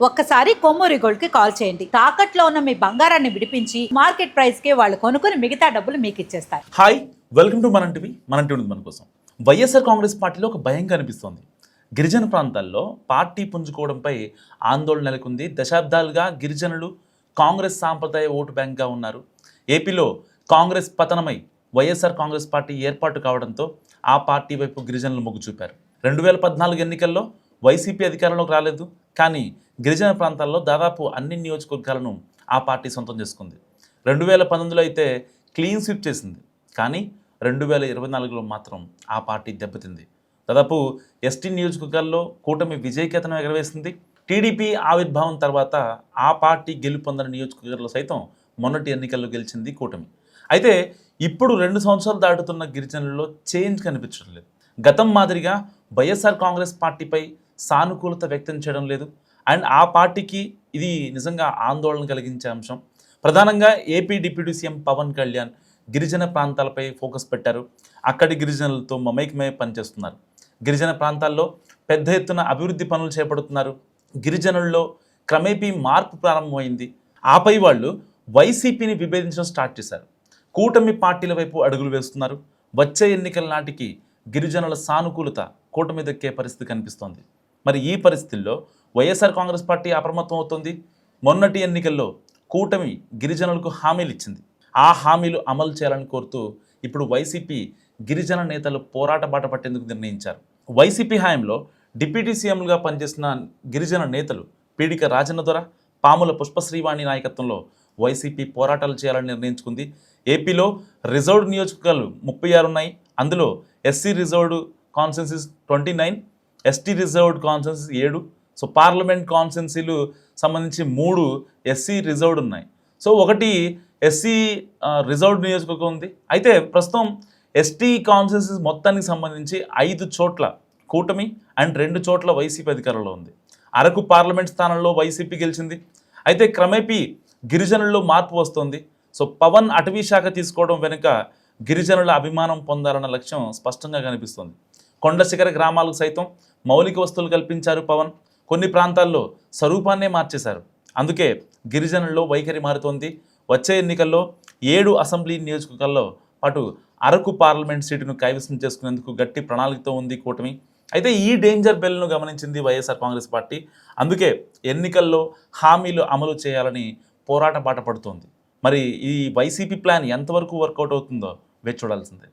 ఒక్కసారి కొమ్మూరి గోల్డ్ కి కాల్ చేయండి. తాకట్లో ఉన్న మీ బంగారాన్ని విడిపించి మార్కెట్ ప్రైస్ కి వాళ్ళు కొనుక్కుని మిగతా డబ్బులు మీకు ఇచ్చేస్తారు. హాయ్, వెల్కమ్ టు మనం టీవీ. మన టీవీ మన కోసం. వైఎస్ఆర్ కాంగ్రెస్ పార్టీలో ఒక భయం కనిపిస్తోంది. గిరిజన ప్రాంతాల్లో పార్టీ పుంజుకోవడంపై ఆందోళన నెలకొంది. దశాబ్దాలుగా గిరిజనులు కాంగ్రెస్ సాంప్రదాయ ఓటు బ్యాంక్గా ఉన్నారు. ఏపీలో కాంగ్రెస్ పతనమై వైఎస్ఆర్ కాంగ్రెస్ పార్టీ ఏర్పాటు కావడంతో ఆ పార్టీ వైపు గిరిజనులు మొగ్గు చూపారు. 2014 ఎన్నికల్లో వైసీపీ అధికారంలోకి రాలేదు, కానీ గిరిజన ప్రాంతాల్లో దాదాపు అన్ని నియోజకవర్గాలను ఆ పార్టీ సొంతం చేసుకుంది. 2019లో అయితే క్లీన్ స్వీప్ చేసింది, కానీ 2024లో మాత్రం ఆ పార్టీ దెబ్బతింది. దాదాపు ఎస్టీ నియోజకవర్గాల్లో కూటమి విజయకేతనం ఎగరవేసింది. టీడీపీ ఆవిర్భావం తర్వాత ఆ పార్టీ గెలుపొందిన నియోజకవర్గాల్లో సైతం మొన్నటి ఎన్నికల్లో గెలిచింది కూటమి. అయితే ఇప్పుడు 2 సంవత్సరాలు దాటుతున్న గిరిజనుల్లో చేంజ్ కనిపించడం లేదు. గతం మాదిరిగా వైఎస్ఆర్ కాంగ్రెస్ పార్టీపై సానుకూలత వ్యక్తం చేయడం లేదు. అండ్ ఆ పార్టీకి ఇది నిజంగా ఆందోళన కలిగించే అంశం. ప్రధానంగా AP deputy CM Pawan Kalyan గిరిజన ప్రాంతాలపై ఫోకస్ పెట్టారు. అక్కడి గిరిజనులతో మమైకమై పనిచేస్తున్నారు. గిరిజన ప్రాంతాల్లో పెద్ద ఎత్తున అభివృద్ధి పనులు చేపడుతున్నారు. గిరిజనుల్లో క్రమేపీ మార్పు ప్రారంభమైంది. ఆపై వాళ్ళు వైసీపీని విభేదించడం స్టార్ట్ చేశారు. కూటమి పార్టీల వైపు అడుగులు వేస్తున్నారు. వచ్చే ఎన్నికల నాటికి గిరిజనుల సానుకూలత కూటమి దక్కే పరిస్థితి కనిపిస్తోంది. మరి ఈ పరిస్థితుల్లో వైఎస్ఆర్ కాంగ్రెస్ పార్టీ అప్రమత్తం అవుతుంది. మొన్నటి ఎన్నికల్లో కూటమి గిరిజనులకు హామీలు ఇచ్చింది. ఆ హామీలు అమలు చేయాలని కోరుతూ ఇప్పుడు వైసీపీ గిరిజన నేతలు పోరాట బాట పట్టేందుకు నిర్ణయించారు. వైసీపీ హయాంలో డిప్యూటీ సీఎంలుగా పనిచేసిన గిరిజన నేతలు పీడిక రాజన్నదొర, పాముల పుష్పశ్రీవాణి నాయకత్వంలో వైసీపీ పోరాటాలు చేయాలని నిర్ణయించుకుంది. ఏపీలో రిజర్వ్డ్ నియోజకవర్గాలు 36 ఉన్నాయి. అందులో SC reserved constituencies 29, ST reserved constituencies 7. So parliament కాన్స్టిట్యున్సీలు సంబంధించి 3 ఎస్సీ రిజర్వ్డ్ ఉన్నాయి. సో ఒకటి ఎస్సీ రిజర్వ్డ్ నియోజకవర్గం ఉంది. అయితే ప్రస్తుతం ఎస్టీ కాన్స్టిట్యున్సీస్ మొత్తానికి సంబంధించి 5 చోట్ల కూటమి అండ్ 2 చోట్ల వైసీపీ అధికారంలో ఉంది. అరకు పార్లమెంట్ స్థానంలో వైసీపీ గెలిచింది. అయితే క్రమేపీ గిరిజనుల్లో మార్పు వస్తుంది. సో పవన్ అటవీ శాఖ తీసుకోవడం వెనుక గిరిజనుల అభిమానం పొందాలన్న లక్ష్యం స్పష్టంగా కనిపిస్తుంది. కొండ శిఖర గ్రామాలకు సైతం మౌలిక వస్తువులు కల్పించారు పవన్. కొన్ని ప్రాంతాల్లో స్వరూపాన్నే మార్చేశారు. అందుకే గిరిజనుల్లో వైఖరి మారుతోంది. వచ్చే ఎన్నికల్లో 7 అసెంబ్లీ నియోజకవర్గాల్లో పాటు అరకు పార్లమెంట్ సీటును కైవసం చేసుకునేందుకు గట్టి ప్రణాళికతో ఉంది కూటమి. అయితే ఈ డేంజర్ బెల్ను గమనించింది వైఎస్ఆర్ కాంగ్రెస్ పార్టీ. అందుకే ఎన్నికల్లో హామీలు అమలు చేయాలని పోరాట బాట పడుతోంది. మరి ఈ వైసీపీ ప్లాన్ ఎంతవరకు వర్కౌట్ అవుతుందో వేచి చూడాల్సిందే.